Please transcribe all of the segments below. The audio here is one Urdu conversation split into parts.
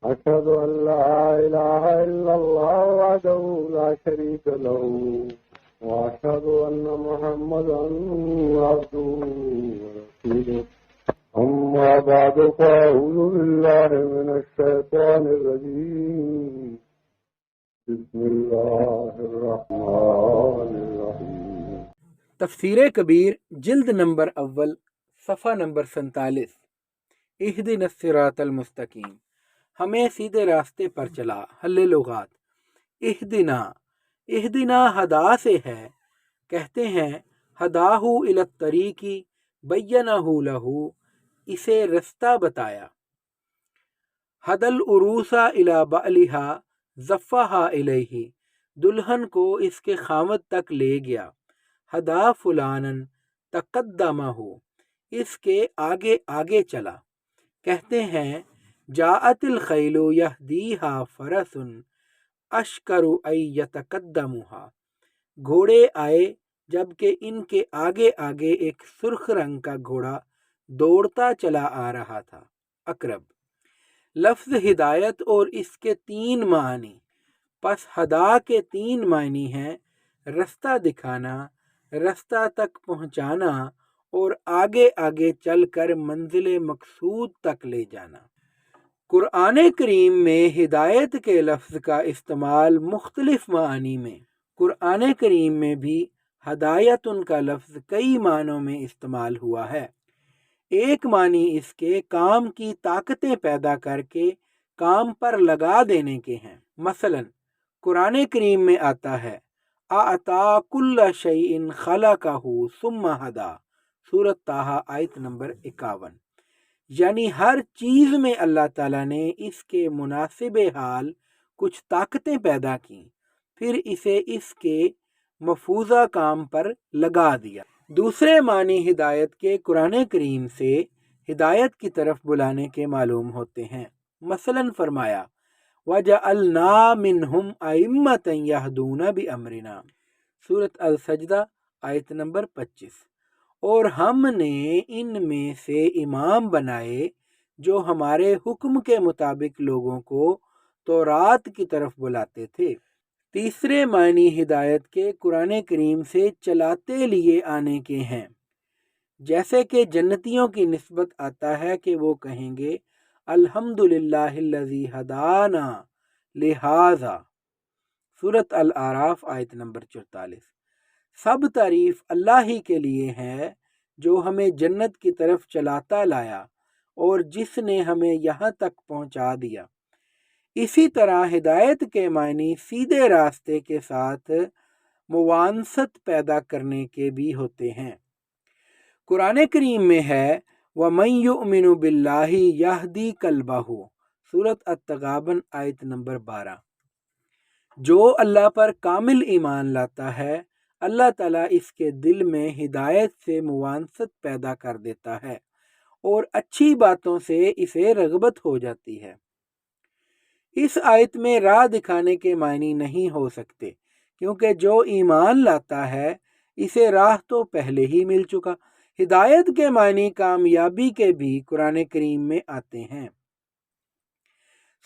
أشهد أن لا إله إلا الله وحده لا شريك له وأشهد أن محمدا عبده ورسوله أما بعد فأعوذ بالله من الشيطان الرجيم بسم الله الرحمن الرحيم تفسیر کبیر جلد نمبر اول صفحہ نمبر 47 اہدنا الصراط المستقیم، ہمیں سیدھے راستے پر چلا۔ حل لغات: اہدنا ہدا سے ہے، کہتے ہیں ہداہ الی الطریق بینہ لہ، اسے رستہ بتایا۔ ہد العروس الی بعلہا زفہا الیہ، دلہن کو اس کے خاوند تک لے گیا۔ ہدا فلانن تقدمہ، اس کے آگے آگے چلا۔ کہتے ہیں جاءت الخیل یہدیہا فرس اشکر ان یتقدمہا، گھوڑے آئے جبکہ ان کے آگے آگے ایک سرخ رنگ کا گھوڑا دوڑتا چلا آ رہا تھا۔ اقرب: لفظ ہدایت اور اس کے 3 معنی۔ پس ہدا کے 3 معنی ہیں: رستہ دکھانا، رستہ تک پہنچانا اور آگے آگے چل کر منزل مقصود تک لے جانا۔ قرآن کریم میں ہدایت کے لفظ کا استعمال مختلف معانی میں۔ قرآن کریم میں بھی ہدایتن کا لفظ کئی معنوں میں استعمال ہوا ہے۔ ایک معنی اس کے کام کی طاقتیں پیدا کر کے کام پر لگا دینے کے ہیں۔ مثلا قرآن کریم میں آتا ہے اعطا کل شیء خلقہ ثم ہدا، سورۃ طٰہٰ آیت نمبر 51، یعنی ہر چیز میں اللہ تعالیٰ نے اس کے مناسب حال کچھ طاقتیں پیدا کیں، پھر اسے اس کے مفروضہ کام پر لگا دیا۔ دوسرے معنی ہدایت کے قرآن کریم سے ہدایت کی طرف بلانے کے معلوم ہوتے ہیں۔ مثلا فرمایا وَجَعَلْنَا مِنْهُمْ أَئِمَّةً يَهْدُونَ بِأَمْرِنَا، سورۃ السجدہ آیت نمبر 25، اور ہم نے ان میں سے امام بنائے جو ہمارے حکم کے مطابق لوگوں کو تورات کی طرف بلاتے تھے۔ تیسرے معنی ہدایت کے قرآن کریم سے چلاتے لیے آنے کے ہیں، جیسے کہ جنتیوں کی نسبت آتا ہے کہ وہ کہیں گے الحمدللہ الذی ہدانا لہذا، سورۃ الاعراف آیت نمبر 44۔ سب تعریف اللہ ہی کے لیے ہے جو ہمیں جنت کی طرف چلاتا لایا اور جس نے ہمیں یہاں تک پہنچا دیا۔ اسی طرح ہدایت کے معنی سیدھے راستے کے ساتھ موانست پیدا کرنے کے بھی ہوتے ہیں۔ قرآن کریم میں ہے وَمَن يُؤْمِنُ بِاللَّهِ يَهْدِي قَلْبَهُ، سورۃ التغابن آیت نمبر 12۔ جو اللہ پر کامل ایمان لاتا ہے، اللہ تعالیٰ اس کے دل میں ہدایت سے موانست پیدا کر دیتا ہے اور اچھی باتوں سے اسے رغبت ہو جاتی ہے۔ اس آیت میں راہ دکھانے کے معنی نہیں ہو سکتے، کیونکہ جو ایمان لاتا ہے اسے راہ تو پہلے ہی مل چکا۔ ہدایت کے معنی کامیابی کے بھی قرآن کریم میں آتے ہیں۔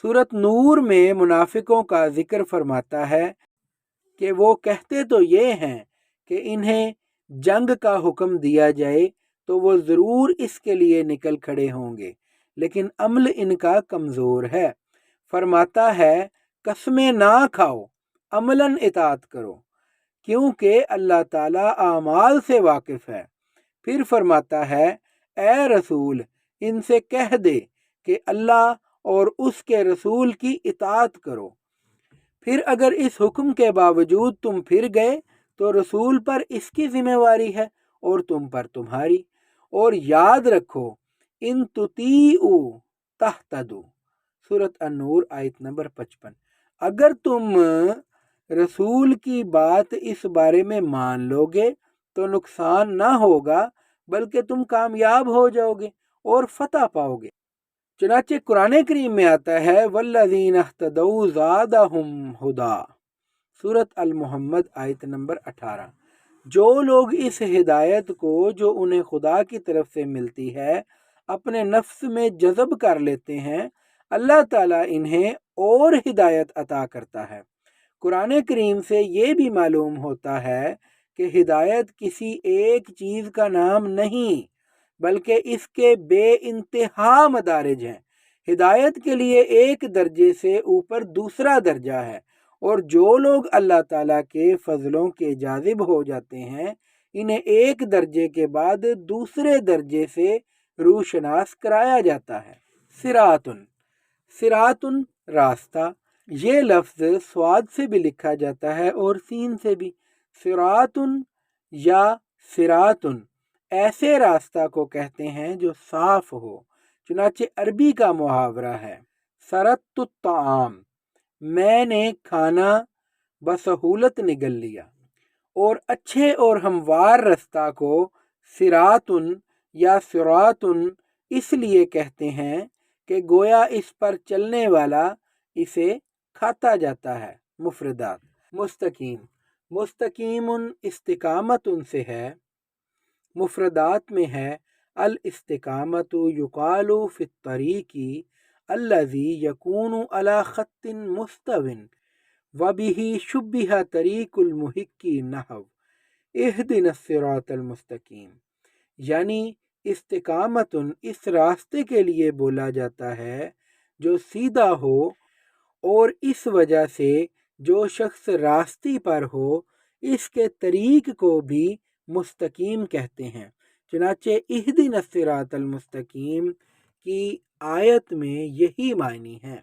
سورۃ نور میں منافقوں کا ذکر فرماتا ہے کہ وہ کہتے تو یہ ہیں کہ انہیں جنگ کا حکم دیا جائے تو وہ ضرور اس کے لیے نکل کھڑے ہوں گے، لیکن عمل ان کا کمزور ہے۔ فرماتا ہے قسمیں نہ کھاؤ، عملاً اطاعت کرو، کیونکہ اللہ تعالیٰ اعمال سے واقف ہے۔ پھر فرماتا ہے اے رسول ان سے کہہ دے کہ اللہ اور اس کے رسول کی اطاعت کرو، پھر اگر اس حکم کے باوجود تم پھر گئے تو رسول پر اس کی ذمہ واری ہے اور تم پر تمہاری، اور یاد رکھو ان تطیعوا تہتدوا، سورۃ النور آیت نمبر 55۔ اگر تم رسول کی بات اس بارے میں مان لو گے تو نقصان نہ ہوگا بلکہ تم کامیاب ہو جاؤ گے اور فتح پاؤ گے۔ چنانچہ قرآن کریم میں آتا ہے والذین اہتدوا زادہم ہدا، سورۃ المحمد آیت نمبر 18۔ جو لوگ اس ہدایت کو جو انہیں خدا کی طرف سے ملتی ہے اپنے نفس میں جذب کر لیتے ہیں، اللہ تعالیٰ انہیں اور ہدایت عطا کرتا ہے۔ قرآن کریم سے یہ بھی معلوم ہوتا ہے کہ ہدایت کسی ایک چیز کا نام نہیں بلکہ اس کے بے انتہا مدارج ہیں۔ ہدایت کے لیے ایک درجے سے اوپر دوسرا درجہ ہے، اور جو لوگ اللہ تعالیٰ کے فضلوں کے جاذب ہو جاتے ہیں انہیں ایک درجے کے بعد دوسرے درجے سے روشناس کرایا جاتا ہے۔ صراطن، صراطن راستہ، یہ لفظ سواد سے بھی لکھا جاتا ہے اور سین سے بھی۔ صراطن یا صراطن ایسے راستہ کو کہتے ہیں جو صاف ہو، چنانچہ عربی کا محاورہ ہے سرت الطعام، میں نے کھانا بسہولت نگل لیا۔ اور اچھے اور ہموار رستہ کو صراطن یا صراطن اس لیے کہتے ہیں کہ گویا اس پر چلنے والا اسے کھاتا جاتا ہے۔ مفردات، مستقیم، مستقیم استقامت سے ہے۔ مفردات میں ہے الاستقامت یقال فی الطریق الذی یکون علی خط مستو وبہ شبہ طریق المحق نحو اہدنا الصراط المستقیم، یعنی استقامت اس راستے کے لیے بولا جاتا ہے جو سیدھا ہو، اور اس وجہ سے جو شخص راستے پر ہو اس کے طریق کو بھی مستقیم کہتے ہیں۔ چنانچہ اہدنا الصراط المستقیم کی آیت میں یہی معنی ہے۔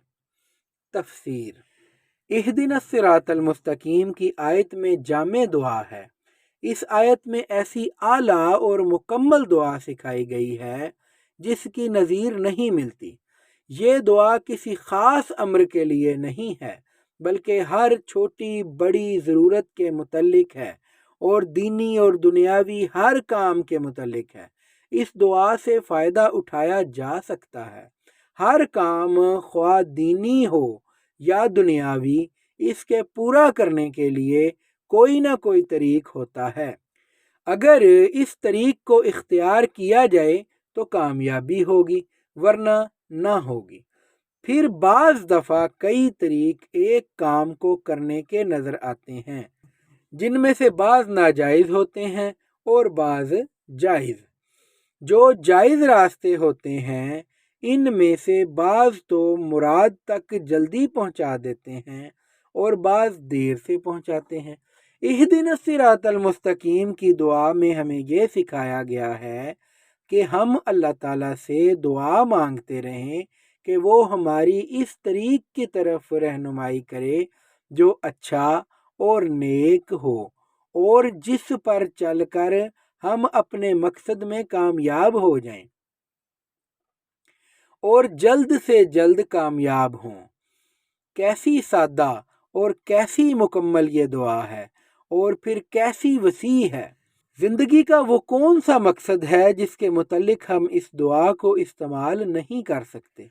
تفسیر، اہدنا الصراط المستقیم کی آیت میں جامع دعا ہے۔ اس آیت میں ایسی اعلیٰ اور مکمل دعا سکھائی گئی ہے جس کی نظیر نہیں ملتی۔ یہ دعا کسی خاص امر کے لیے نہیں ہے بلکہ ہر چھوٹی بڑی ضرورت کے متعلق ہے اور دینی اور دنیاوی ہر کام کے متعلق ہے۔ اس دعا سے فائدہ اٹھایا جا سکتا ہے۔ ہر کام خواہ دینی ہو یا دنیاوی، اس کے پورا کرنے کے لیے کوئی نہ کوئی طریق ہوتا ہے۔ اگر اس طریق کو اختیار کیا جائے تو کامیابی ہوگی، ورنہ نہ ہوگی۔ پھر بعض دفعہ کئی طریق ایک کام کو کرنے کے نظر آتے ہیں، جن میں سے بعض ناجائز ہوتے ہیں اور بعض جائز۔ جو جائز راستے ہوتے ہیں ان میں سے بعض تو مراد تک جلدی پہنچا دیتے ہیں اور بعض دیر سے پہنچاتے ہیں۔ اہدنا الصراط المستقیم کی دعا میں ہمیں یہ سکھایا گیا ہے کہ ہم اللہ تعالیٰ سے دعا مانگتے رہیں کہ وہ ہماری اس طریق کی طرف رہنمائی کرے جو اچھا اور نیک ہو، اور جس پر چل کر ہم اپنے مقصد میں کامیاب ہو جائیں اور جلد سے جلد کامیاب ہوں۔ کیسی سادہ اور کیسی مکمل یہ دعا ہے، اور پھر کیسی وسیع ہے۔ زندگی کا وہ کون سا مقصد ہے جس کے متعلق ہم اس دعا کو استعمال نہیں کر سکتے؟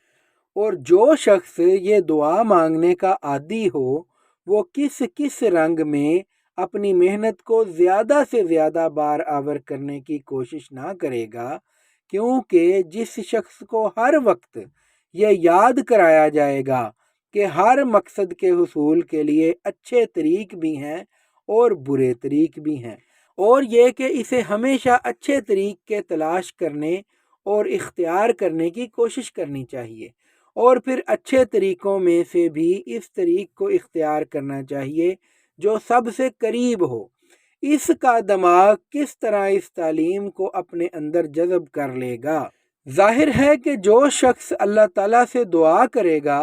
اور جو شخص یہ دعا مانگنے کا عادی ہو وہ کس کس رنگ میں اپنی محنت کو زیادہ سے زیادہ بار آور کرنے کی کوشش نہ کرے گا، کیونکہ جس شخص کو ہر وقت یہ یاد کرایا جائے گا کہ ہر مقصد کے حصول کے لیے اچھے طریق بھی ہیں اور برے طریق بھی ہیں، اور یہ کہ اسے ہمیشہ اچھے طریق کے تلاش کرنے اور اختیار کرنے کی کوشش کرنی چاہیے، اور پھر اچھے طریقوں میں سے بھی اس طریق کو اختیار کرنا چاہیے جو سب سے قریب ہو۔ اس کا دماغ کس طرح اس تعلیم کو اپنے اندر جذب کر لے گا؟ ظاہر ہے کہ جو شخص اللہ تعالیٰ سے دعا کرے گا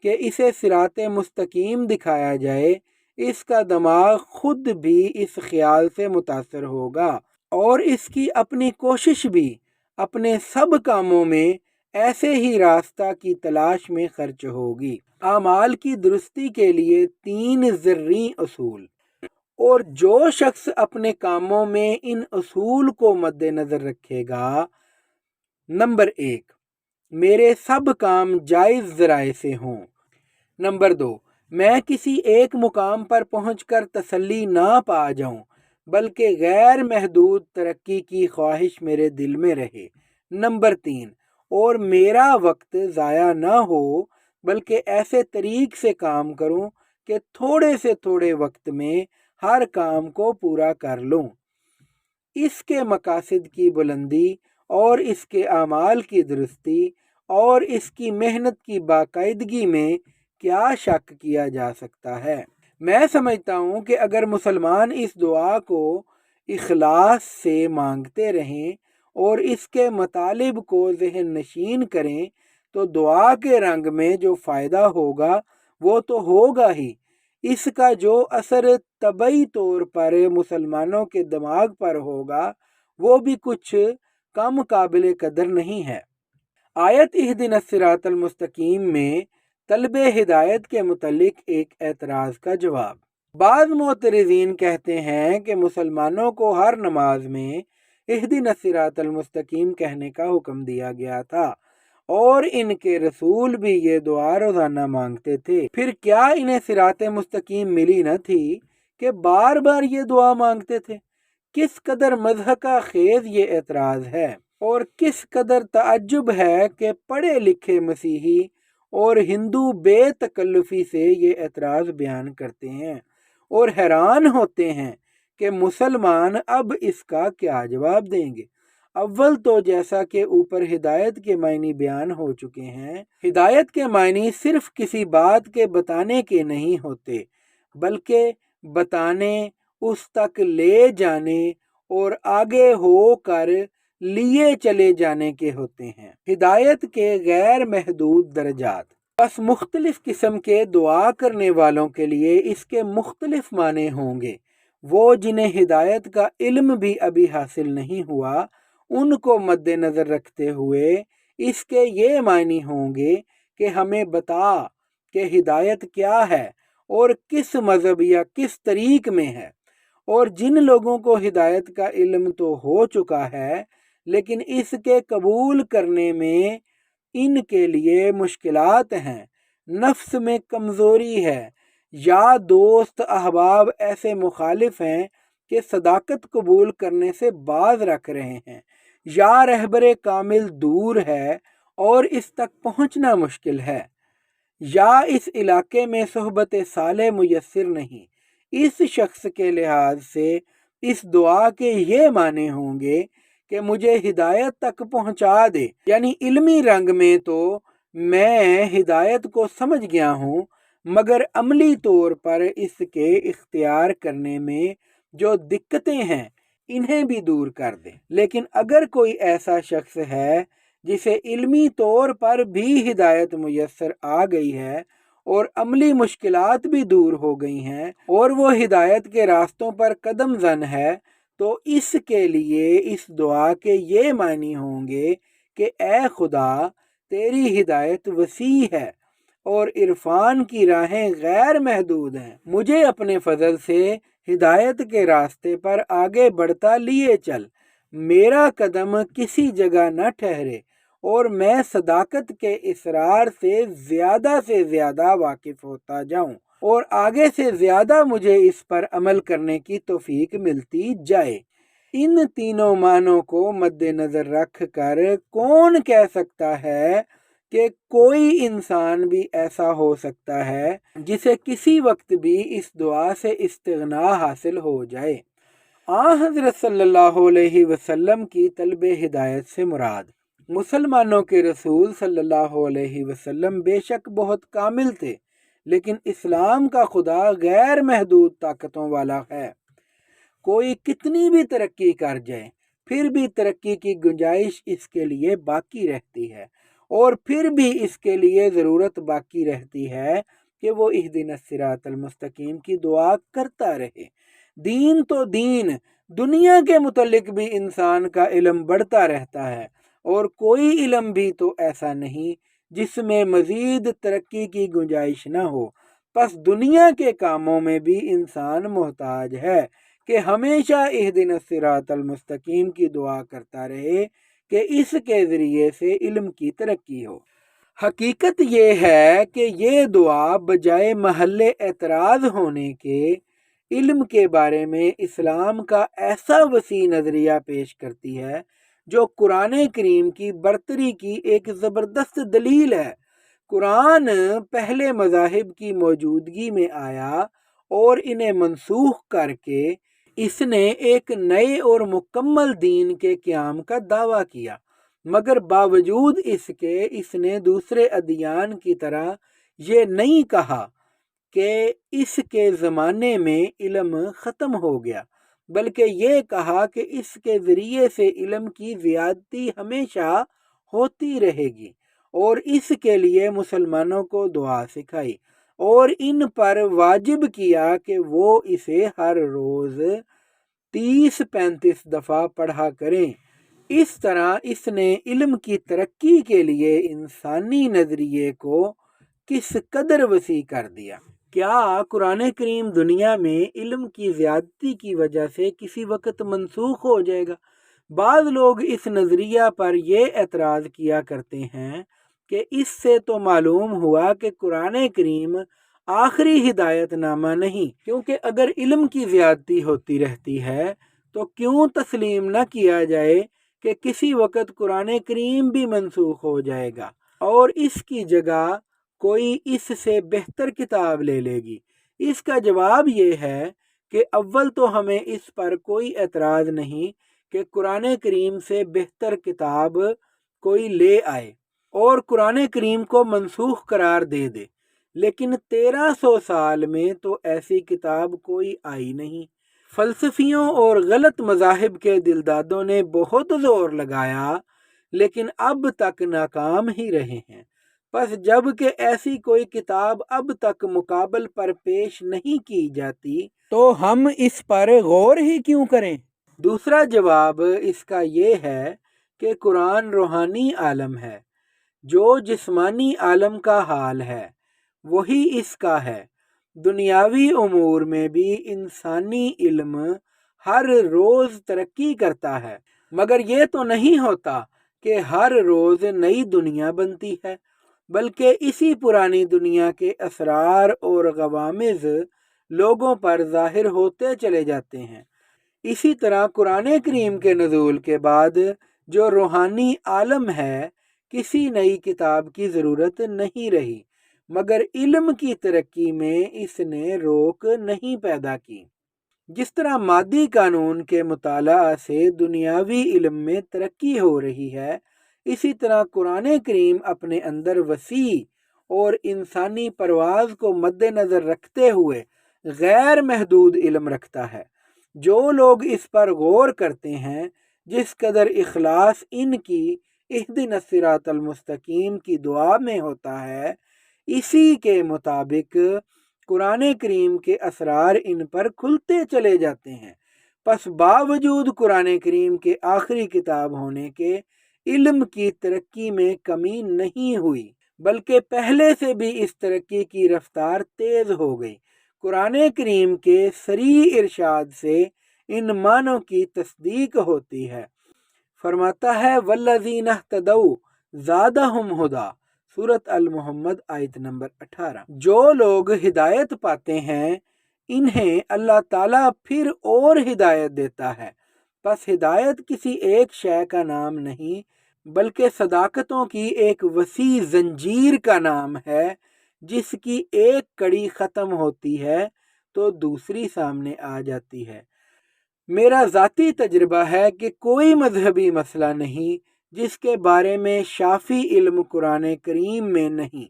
کہ اسے صراط مستقیم دکھایا جائے، اس کا دماغ خود بھی اس خیال سے متاثر ہوگا اور اس کی اپنی کوشش بھی اپنے سب کاموں میں ایسے ہی راستہ کی تلاش میں خرچ ہوگی۔ اعمال کی درستی کے لیے 3 زرعی اصول، اور جو شخص اپنے کاموں میں ان اصول کو مد نظر رکھے گا: نمبر 1، میرے سب کام جائز ذرائع سے ہوں۔ نمبر 2، میں کسی ایک مقام پر پہنچ کر تسلی نہ پا جاؤں بلکہ غیر محدود ترقی کی خواہش میرے دل میں رہے۔ نمبر 3، اور میرا وقت ضائع نہ ہو، بلکہ ایسے طریق سے کام کروں کہ تھوڑے سے تھوڑے وقت میں ہر کام کو پورا کر لوں۔ اس کے مقاصد کی بلندی اور اس کے اعمال کی درستی اور اس کی محنت کی باقاعدگی میں کیا شک کیا جا سکتا ہے؟ میں سمجھتا ہوں کہ اگر مسلمان اس دعا کو اخلاص سے مانگتے رہیں اور اس کے مطالب کو ذہن نشین کریں تو دعا کے رنگ میں جو فائدہ ہوگا وہ تو ہوگا ہی، اس کا جو اثر طبعی طور پر مسلمانوں کے دماغ پر ہوگا وہ بھی کچھ کم قابل قدر نہیں ہے۔ آیت اہدنا الصراط المستقیم میں طلب ہدایت کے متعلق ایک اعتراض کا جواب۔ بعض معترضین کہتے ہیں کہ مسلمانوں کو ہر نماز میں اہدنا الصراط المستقیم کہنے کا حکم دیا گیا تھا اور ان کے رسول بھی یہ دعا روزانہ مانگتے تھے، پھر کیا انہیں صراط مستقیم ملی نہ تھی کہ بار بار یہ دعا مانگتے تھے؟ کس قدر مضحکہ خیز یہ اعتراض ہے، اور کس قدر تعجب ہے کہ پڑھے لکھے مسیحی اور ہندو بے تکلفی سے یہ اعتراض بیان کرتے ہیں اور حیران ہوتے ہیں کہ مسلمان اب اس کا کیا جواب دیں گے۔ اول تو جیسا کہ اوپر ہدایت کے معنی بیان ہو چکے ہیں، ہدایت کے معنی صرف کسی بات کے بتانے کے نہیں ہوتے، بلکہ بتانے، اس تک لے جانے اور آگے ہو کر لیے چلے جانے کے ہوتے ہیں۔ ہدایت کے غیر محدود درجات، بس مختلف قسم کے دعا کرنے والوں کے لیے اس کے مختلف معنی ہوں گے۔ وہ جنہیں ہدایت کا علم بھی ابھی حاصل نہیں ہوا ان کو مد نظر رکھتے ہوئے اس کے یہ معنی ہوں گے کہ ہمیں بتا کہ ہدایت کیا ہے اور کس مذہب یا کس طریق میں ہے۔ اور جن لوگوں کو ہدایت کا علم تو ہو چکا ہے لیکن اس کے قبول کرنے میں ان کے لیے مشکلات ہیں، نفس میں کمزوری ہے، یا دوست احباب ایسے مخالف ہیں کہ صداقت قبول کرنے سے باز رکھ رہے ہیں، یا رہبر کامل دور ہے اور اس تک پہنچنا مشکل ہے، یا اس علاقے میں صحبت صالح میسر نہیں، اس شخص کے لحاظ سے اس دعا کے یہ معنی ہوں گے کہ مجھے ہدایت تک پہنچا دے، یعنی علمی رنگ میں تو میں ہدایت کو سمجھ گیا ہوں، مگر عملی طور پر اس کے اختیار کرنے میں جو دقتیں ہیں انہیں بھی دور کر دے۔ لیکن اگر کوئی ایسا شخص ہے جسے علمی طور پر بھی ہدایت میسر آ گئی ہے اور عملی مشکلات بھی دور ہو گئی ہیں اور وہ ہدایت کے راستوں پر قدم زن ہے، تو اس کے لیے اس دعا کے یہ معنی ہوں گے کہ اے خدا، تیری ہدایت وسیع ہے اور عرفان کی راہیں غیر محدود ہیں، مجھے اپنے فضل سے ہدایت کے راستے پر آگے بڑھتا لیے چل، میرا قدم کسی جگہ نہ ٹھہرے اور میں صداقت کے اصرار سے زیادہ واقف ہوتا جاؤں اور آگے سے زیادہ مجھے اس پر عمل کرنے کی توفیق ملتی جائے۔ ان تینوں معنوں کو مد نظر رکھ کر کون کہہ سکتا ہے کہ کوئی انسان بھی ایسا ہو سکتا ہے جسے کسی وقت بھی اس دعا سے استغنا حاصل ہو جائے؟ حضرت صلی اللہ علیہ وسلم کی طلب ہدایت سے مراد مسلمانوں کے رسول صلی اللہ علیہ وسلم بے شک بہت کامل تھے، لیکن اسلام کا خدا غیر محدود طاقتوں والا ہے۔ کوئی کتنی بھی ترقی کر جائے پھر بھی ترقی کی گنجائش اس کے لیے باقی رہتی ہے، اور پھر بھی اس کے لیے ضرورت باقی رہتی ہے کہ وہ اہدنا الصراط المستقیم کی دعا کرتا رہے۔ دین تو دین، دنیا کے متعلق بھی انسان کا علم بڑھتا رہتا ہے، اور کوئی علم بھی تو ایسا نہیں جس میں مزید ترقی کی گنجائش نہ ہو۔ پس دنیا کے کاموں میں بھی انسان محتاج ہے کہ ہمیشہ اہدنا الصراط المستقیم کی دعا کرتا رہے کہ اس کے ذریعے سے علم کی ترقی ہو۔ حقیقت یہ ہے کہ یہ دعا بجائے محل اعتراض ہونے کے علم کے بارے میں اسلام کا ایسا وسیع نظریہ پیش کرتی ہے جو قرآن کریم کی برتری کی ایک زبردست دلیل ہے۔ قرآن پہلے مذاہب کی موجودگی میں آیا اور انہیں منسوخ کر کے اس نے ایک نئے اور مکمل دین کے قیام کا دعویٰ کیا، مگر باوجود اس کے اس نے دوسرے ادیان کی طرح یہ نہیں کہا کہ اس کے زمانے میں علم ختم ہو گیا، بلکہ یہ کہا کہ اس کے ذریعے سے علم کی زیادتی ہمیشہ ہوتی رہے گی، اور اس کے لیے مسلمانوں کو دعا سکھائی اور ان پر واجب کیا کہ وہ اسے ہر روز 30-35 دفعہ پڑھا کریں۔ اس طرح اس نے علم کی ترقی کے لیے انسانی نظریے کو کس قدر وسیع کر دیا۔ کیا قرآن کریم دنیا میں علم کی زیادتی کی وجہ سے کسی وقت منسوخ ہو جائے گا؟ بعض لوگ اس نظریہ پر یہ اعتراض کیا کرتے ہیں کہ اس سے تو معلوم ہوا کہ قرآن کریم آخری ہدایت نامہ نہیں، کیونکہ اگر علم کی زیادتی ہوتی رہتی ہے تو کیوں تسلیم نہ کیا جائے کہ کسی وقت قرآن کریم بھی منسوخ ہو جائے گا اور اس کی جگہ کوئی اس سے بہتر کتاب لے لے گی؟ اس کا جواب یہ ہے کہ اول تو ہمیں اس پر کوئی اعتراض نہیں کہ قرآن کریم سے بہتر کتاب کوئی لے آئے اور قرآن کریم کو منسوخ قرار دے دے، لیکن 1300 سال میں تو ایسی کتاب کوئی آئی نہیں۔ فلسفیوں اور غلط مذاہب کے دلدادوں نے بہت زور لگایا لیکن اب تک ناکام ہی رہے ہیں۔ بس جب کہ ایسی کوئی کتاب اب تک مقابل پر پیش نہیں کی جاتی تو ہم اس پر غور ہی کیوں کریں؟ دوسرا جواب اس کا یہ ہے کہ قرآن روحانی عالم ہے، جو جسمانی عالم کا حال ہے وہی اس کا ہے۔ دنیاوی امور میں بھی انسانی علم ہر روز ترقی کرتا ہے، مگر یہ تو نہیں ہوتا کہ ہر روز نئی دنیا بنتی ہے، بلکہ اسی پرانی دنیا کے اسرار اور غوامض لوگوں پر ظاہر ہوتے چلے جاتے ہیں۔ اسی طرح قرآن کریم کے نزول کے بعد جو روحانی عالم ہے، کسی نئی کتاب کی ضرورت نہیں رہی، مگر علم کی ترقی میں اس نے روک نہیں پیدا کی۔ جس طرح مادی قانون کے مطالعہ سے دنیاوی علم میں ترقی ہو رہی ہے، اسی طرح قرآن کریم اپنے اندر وسیع اور انسانی پرواز کو مد نظر رکھتے ہوئے غیر محدود علم رکھتا ہے۔ جو لوگ اس پر غور کرتے ہیں، جس قدر اخلاص ان کی اہدنا الصراط المستقیم کی دعا میں ہوتا ہے، اسی کے مطابق قرآن کریم کے اسرار ان پر کھلتے چلے جاتے ہیں۔ پس باوجود قرآن کریم کے آخری کتاب ہونے کے علم کی ترقی میں کمی نہیں ہوئی، بلکہ پہلے سے بھی اس ترقی کی رفتار تیز ہو گئی۔ قرآن کریم کے صریح ارشاد سے ان معنوں کی تصدیق ہوتی ہے۔ فرماتا ہے والذین اہتدوا زادہم ھدی، سورۃ المحمد آیت نمبر 18۔ جو لوگ ہدایت پاتے ہیں انہیں اللہ تعالیٰ پھر اور ہدایت دیتا ہے۔ بس ہدایت کسی ایک شے کا نام نہیں بلکہ صداقتوں کی ایک وسیع زنجیر کا نام ہے، جس کی ایک کڑی ختم ہوتی ہے تو دوسری سامنے آ جاتی ہے۔ میرا ذاتی تجربہ ہے کہ کوئی مذہبی مسئلہ نہیں جس کے بارے میں شافی علم قرآن کریم میں نہیں۔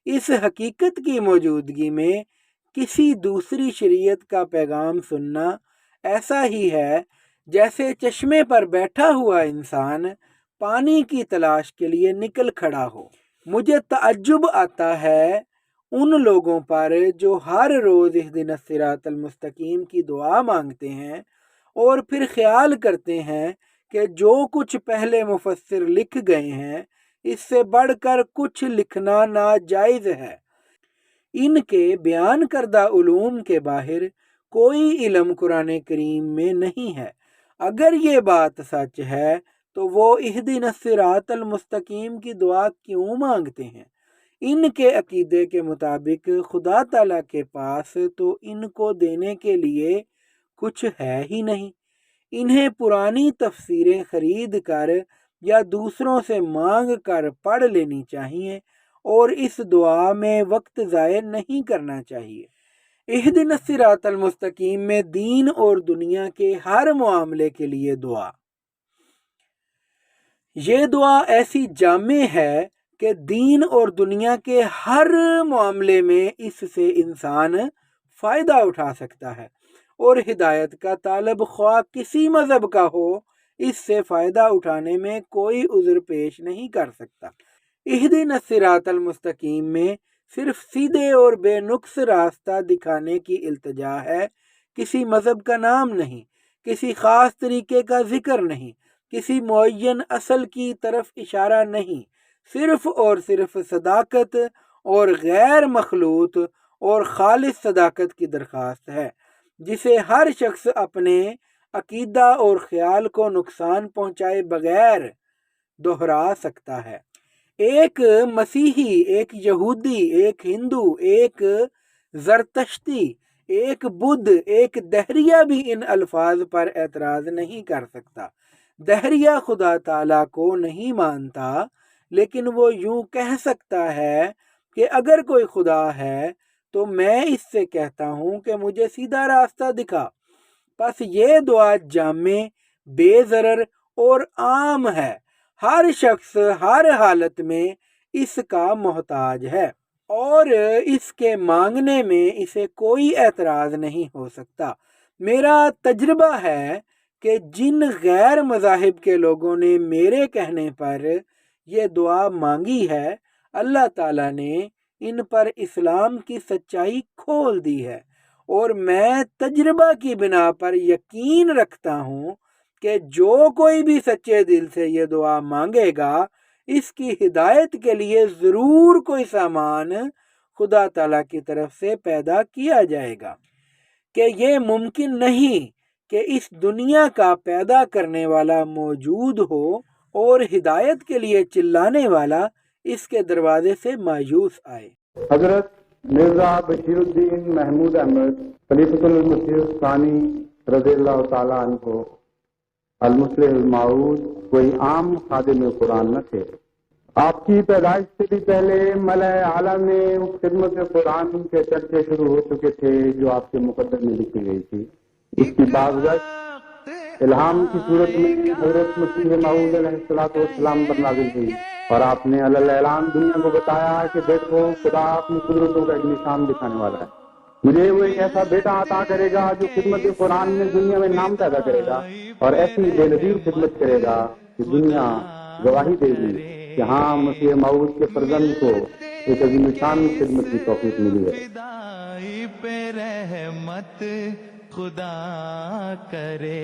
اس حقیقت کی موجودگی میں کسی دوسری شریعت کا پیغام سننا ایسا ہی ہے جیسے چشمے پر بیٹھا ہوا انسان پانی کی تلاش کے لیے نکل کھڑا ہو۔ مجھے تعجب آتا ہے ان لوگوں پر جو ہر روز اہدنا الصراط المستقیم کی دعا مانگتے ہیں اور پھر خیال کرتے ہیں کہ جو کچھ پہلے مفسر لکھ گئے ہیں اس سے بڑھ کر کچھ لکھنا ناجائز ہے۔ ان کے بیان کردہ علوم کے باہر کوئی علم قرآن کریم میں نہیں ہے۔ اگر یہ بات سچ ہے تو وہ اہدنا الصراط المستقیم کی دعا کیوں مانگتے ہیں؟ ان کے عقیدے کے مطابق خدا تعالیٰ کے پاس تو ان کو دینے کے لیے کچھ ہے ہی نہیں۔ انہیں پرانی تفسیریں خرید کر یا دوسروں سے مانگ کر پڑھ لینی چاہیے اور اس دعا میں وقت ضائع نہیں کرنا چاہیے۔ اہدنا الصراط المستقیم میں دین اور دنیا کے ہر معاملے کے لیے دعا۔ یہ دعا ایسی جامع ہے کہ دین اور دنیا کے ہر معاملے میں اس سے انسان فائدہ اٹھا سکتا ہے، اور ہدایت کا طالب خواہ کسی مذہب کا ہو، اس سے فائدہ اٹھانے میں کوئی عذر پیش نہیں کر سکتا۔ اہدنا الصراط المستقیم میں صرف سیدھے اور بے نقص راستہ دکھانے کی التجا ہے، کسی مذہب کا نام نہیں، کسی خاص طریقے کا ذکر نہیں، کسی معین اصل کی طرف اشارہ نہیں، صرف اور صرف صداقت اور غیر مخلوط اور خالص صداقت کی درخواست ہے، جسے ہر شخص اپنے عقیدہ اور خیال کو نقصان پہنچائے بغیر دہرا سکتا ہے۔ ایک مسیحی، ایک یہودی، ایک ہندو، ایک زرتشتی، ایک بدھ، ایک دہریہ بھی ان الفاظ پر اعتراض نہیں کر سکتا۔ دہریہ خدا تعالیٰ کو نہیں مانتا، لیکن وہ یوں کہہ سکتا ہے کہ اگر کوئی خدا ہے تو میں اس سے کہتا ہوں کہ مجھے سیدھا راستہ دکھا۔ بس یہ دعا جامع، بے ضرر اور عام ہے، ہر شخص ہر حالت میں اس کا محتاج ہے، اور اس کے مانگنے میں اسے کوئی اعتراض نہیں ہو سکتا۔ میرا تجربہ ہے کہ جن غیر مذاہب کے لوگوں نے میرے کہنے پر یہ دعا مانگی ہے، اللہ تعالیٰ نے ان پر اسلام کی سچائی کھول دی ہے، اور میں تجربہ کی بنا پر یقین رکھتا ہوں کہ جو کوئی بھی سچے دل سے یہ دعا مانگے گا، اس کی ہدایت کے لیے ضرور کوئی سامان خدا تعالیٰ کی طرف سے پیدا کیا جائے گا، کہ یہ ممکن نہیں کہ اس دنیا کا پیدا کرنے والا موجود ہو اور ہدایت کے لیے چلانے والا اس کے دروازے سے مایوس آئے۔ حضرت مرزا بشیر الدین محمود احمد خلیفۃ المسیح الثانی رضی اللہ تعالیٰ عنہ المصلح الموعود کوئی عام خادم قرآن نہ تھے۔ آپ کی پیدائش سے بھی پہلے ملأ اعلیٰ میں خدمت قرآن کے چرچے شروع ہو چکے تھے جو آپ کے مقدر میں لکھی گئی تھی۔ اس کی بازگشت الہام کی صورت میں حضرت مسیح موعود علیہ السلام پر نازل ہوئی، اور آپ نے علی الاعلان دنیا کو بتایا کہ دیکھو خدا اپنی قدرتوں کا ایک نشان دکھانے والا ہے، مجھے وہ ایک ایسا بیٹا عطا کرے گا جو خدمت قرآن میں دنیا میں نام پیدا کرے گا، اور ایسی بے نظیر خدمت کرے گا کہ دنیا گواہی دے گی کہ ہاں مسیح موعود کے فرزند کو ایک عظیم شان خدمت کی توفیق ملی ہے۔ پہ رحمت خدا کرے۔